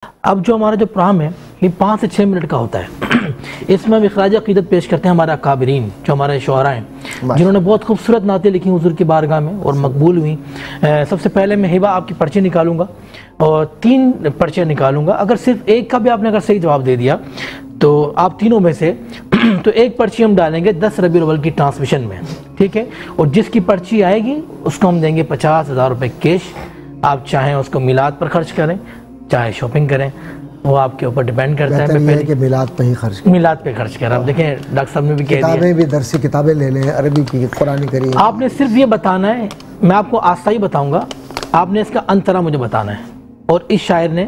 اب جو ہمارا جو پروگرام ہے یہ 5 سے 6 منٹ کا ہوتا ہے۔ اس میں ہم اخراج عقیدت پیش کرتے ہیں ہمارے اکابرین جو ہمارے شعراء ہیں جنہوں نے بہت خوبصورت نعتیں لکھی حضور کی بارگاہ میں اور مقبول ہوئیں۔ سب سے پہلے میں ہبہ آپ کی پرچے نکالوں گا اور 3 پرچے نکالوں گا۔ اگر صرف ایک کا بھی آپ نے اگر صحیح جواب دے دیا تو آپ تینوں میں سے تو ایک پرچی ہم ڈالیں گے 10 ربیع الاول کی ٹرانسمیشن میں، ٹھیک ہے؟ اور جس کی پرچی آئے گی اس کو ہم دیں گے 50,000 روپے کیش۔ آپ چاہیں اس کو میلاد پر خرچ کریں چاہے شاپنگ کریں، وہ آپ کے اوپر ڈیپینڈ کرتا ہے۔ بہتر یہ ہے کہ میلاد پہ ہی خرچ کریں، میلاد پہ خرچ کریں۔ آپ دیکھیں ڈاکٹر صاحب نے بھی کہہ دیا کتابیں بھی درسی کتابیں لے لیں، عربی کی قرآن کریم۔ آپ نے صرف یہ بتانا ہے، میں آپ کو آستہ ہی بتاؤں گا، آپ نے اس کا انترا مجھے بتانا ہے۔ اور اس شاعر نے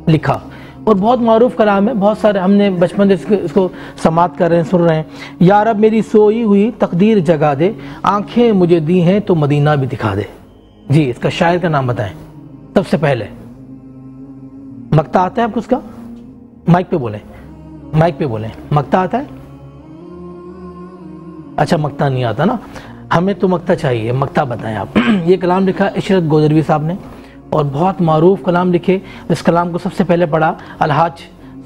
لکھا اور بہت معروف کلام ہے، بہت سارے ہم نے بچپن سے اس کو سماعت کر رہے ہیں، سن رہے ہیں۔ یا رب میری سوئی ہوئی تقدیر جگا دے، آنکھیں مجھے دی ہیں تو مدینہ بھی دکھا دے۔ جی اس کا شاعر کا نام بتائیں سب سے پہلے۔ مقطع آتا ہے آپ کو اس کا؟ مائک پہ بولیں، مائک پہ بولیں۔ مقطع آتا ہے؟ اچھا مقطع نہیں آتا نا، ہمیں تو مقطع چاہیے، مقطع بتائیں آپ۔ یہ کلام لکھا عشرت گوجروی صاحب نے اور بہت معروف کلام لکھے۔ اس کلام کو سب سے پہلے پڑھا الحاج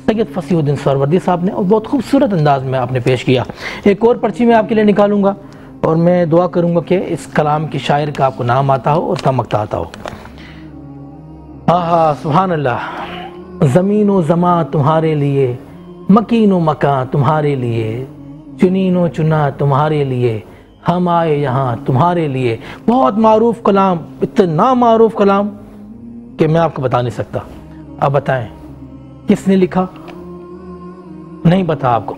سید فصیح الدین سہروردی صاحب نے اور بہت خوبصورت انداز میں آپ نے پیش کیا۔ ایک اور پرچی میں آپ کے لیے نکالوں گا اور میں دعا کروں گا کہ اس کلام کی شاعر کا آپ کو نام آتا ہو اور اس کا مقطع آتا ہو۔ آہا سبحان اللہ۔ زمین و زماں تمہارے لیے، مکین و مکان تمہارے لیے، چنین و چنا تمہارے لیے، ہم آئے یہاں تمہارے لیے۔ بہت معروف کلام، اتنا معروف کلام کہ میں آپ کو بتا نہیں سکتا۔ آپ بتائیں کس نے لکھا؟ نہیں پتا آپ کو؟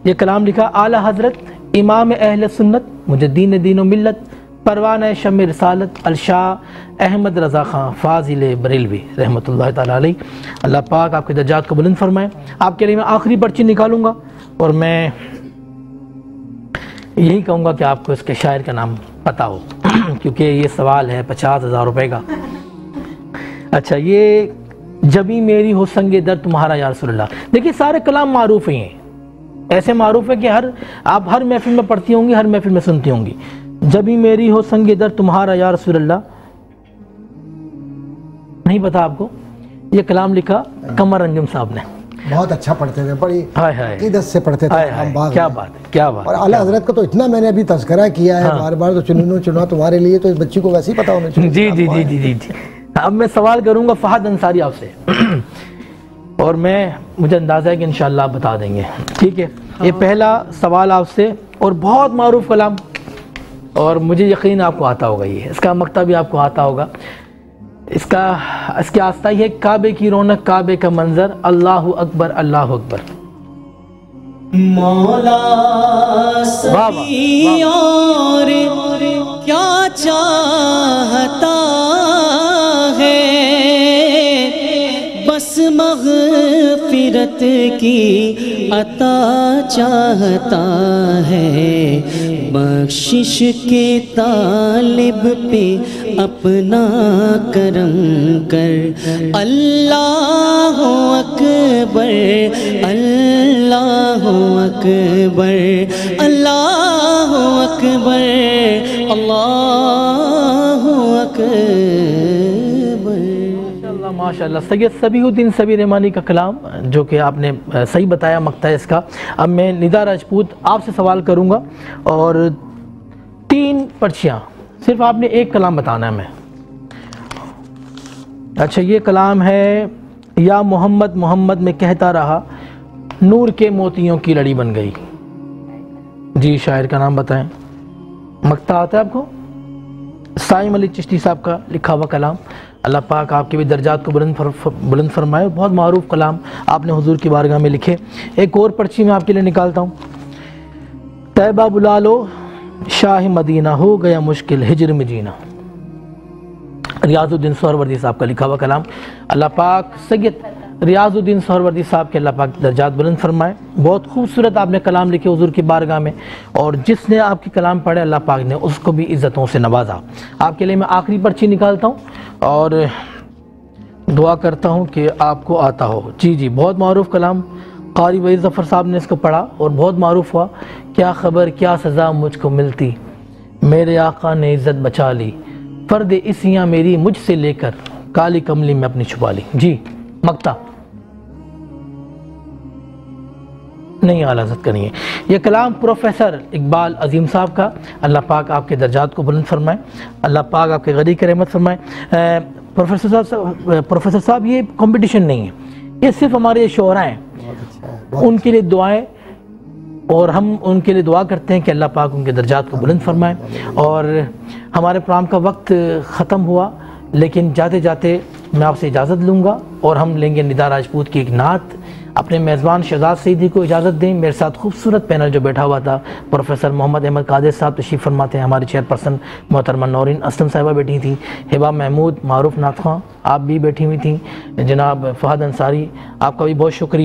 یہ کلام لکھا اعلیٰ حضرت امام اہل سنت مجدین دین و ملت پروانہ شمع رسالت الشاہ احمد رضا خان فاضل بریلوی رحمۃ اللہ تعالیٰ علیہ۔ اللہ پاک آپ کے درجات کو بلند فرمائے۔ آپ کے لیے میں آخری پرچی نکالوں گا اور میں یہی کہوں گا کہ آپ کو اس کے شاعر کا نام پتہ ہو کیونکہ یہ سوال ہے 50,000 روپے کا۔ اچھا یہ جبھی میری ہو سنگ در تمہارا یا رسول اللہ۔ دیکھیے سارے کلام معروف ہی ہیں، ایسے معروف ہے کہ آپ ہر محفل میں پڑھتی ہوں گی، ہر محفل میں سنتی ہوں گی۔ جبھی میری ہو سنگ در تمہارا یا رسول اللہ، نہیں پتا آپ کو؟ یہ کلام لکھا قمر انجم صاحب نے۔ بہت اچھا پڑھتے تھے، بڑی عقیدت سے پڑھتے تھے۔ کیا بات ہے، کیا بات۔ اور اعلیٰ حضرت کا تو اتنا میں نے ابھی تذکرہ کیا ہے بار بار، تو چنینو چنا تمہارے لیے، تو اس بچی کو ویسے ہی پتا ہونا چاہیے۔ جی جی جی جی جی جی۔ اب میں سوال کروں گا فہد انصاری آپ سے اور مجھے اندازہ ہے کہ انشاءاللہ آپ بتا دیں گے، ٹھیک ہے؟ یہ پہلا سوال آپ سے اور بہت معروف کلام اور مجھے یقین آپ کو آتا ہوگا، یہ اس کا مقطع بھی آپ کو آتا ہوگا۔ اس کی آستہ یہ ہے کعبے کی رونق کعبے کا منظر، اللہ اکبر اللہ اکبر۔ مولا سبھی اور کیا چاہتا ہے، بس مغفرت کی عطا چاہتا ہے، بخشش کے طالب پہ اپنا کرم کر، اللہ اکبر اللہ اکبر اللہ اکبر اللہ اکبر۔ ماشاءاللہ سید صبیح الدین صبیح رحمانی کا کلام جو کہ آپ نے صحیح بتایا مقطع اس کا۔ اب میں ندا راجپوت آپ سے سوال کروں گا اور 3 پرچیاں، صرف آپ نے ایک کلام بتانا ہے میں۔ اچھا یہ کلام ہے یا محمد محمد میں کہتا رہا، نور کے موتیوں کی لڑی بن گئی۔ جی شاعر کا نام بتائیں۔ مقطع آتا ہے آپ کو؟ سائم علی چشتی صاحب کا لکھا ہوا کلام۔ اللہ پاک آپ کے بھی درجات کو بلند فرمائے۔ بہت معروف کلام آپ نے حضور کی بارگاہ میں لکھے۔ ایک اور پرچی میں آپ کے لیے نکالتا ہوں۔ طیبہ بلا لو شاہ مدینہ، ہو گیا مشکل ہجر میں جینا۔ ریاض الدین سہروردی صاحب کا لکھا ہوا کلام۔ اللہ پاک سید ریاض الدین سہروردی صاحب کے اللہ پاک درجات بلند فرمائے۔ بہت خوبصورت آپ نے کلام لکھے حضور کی بارگاہ میں اور جس نے آپ کے کلام پڑھے اللہ پاک نے اس کو بھی عزتوں سے نوازا۔ آپ کے لیے میں آخری پرچی نکالتا ہوں اور دعا کرتا ہوں کہ آپ کو آتا ہو۔ جی جی بہت معروف کلام، قاری وحید ظفر صاحب نے اس کو پڑھا اور بہت معروف ہوا۔ کیا خبر کیا سزا مجھ کو ملتی، میرے آقا نے عزت بچا لی، فرد اسیاں میری مجھ سے لے کر کالی کملی میں اپنی چھپا لی۔ جی مقطع نہیں اعلیٰ حضرت کا نہیں ہے. یہ کلام پروفیسر اقبال عظیم صاحب کا. اللہ پاک آپ کے درجات کو بلند فرمائے, اللہ پاک آپ کے غنی رحمت فرمائے. پروفیسر صاحب یہ کمپٹیشن نہیں ہے, یہ صرف ہمارے شعراء ہیں, ان کے لیے دعائیں, اور ہم ان کے لیے دعا کرتے ہیں کہ اللہ پاک ان کے درجات کو بلند فرمائے. اور ہمارے پروگرام کا وقت ختم ہوا, لیکن جاتے جاتے میں آپ سے اجازت لوں گا, اور ہم لیں گے ندا راجپوت کی ایک نعت. اپنے میزبان شہزاد سعیدی کو اجازت دیں. میرے ساتھ خوبصورت پینل جو بیٹھا ہوا تھا, پروفیسر محمد احمد قادر صاحب تشریف فرماتے ہیں, ہماری چیئرپرسن محترمہ نورین اسلم صاحبہ بیٹھی تھیں, ہبا محمود, معروف نعت خواں آپ بھی بیٹھی ہوئی تھیں, جناب فہد انصاری, آپ کا بھی بہت شکریہ.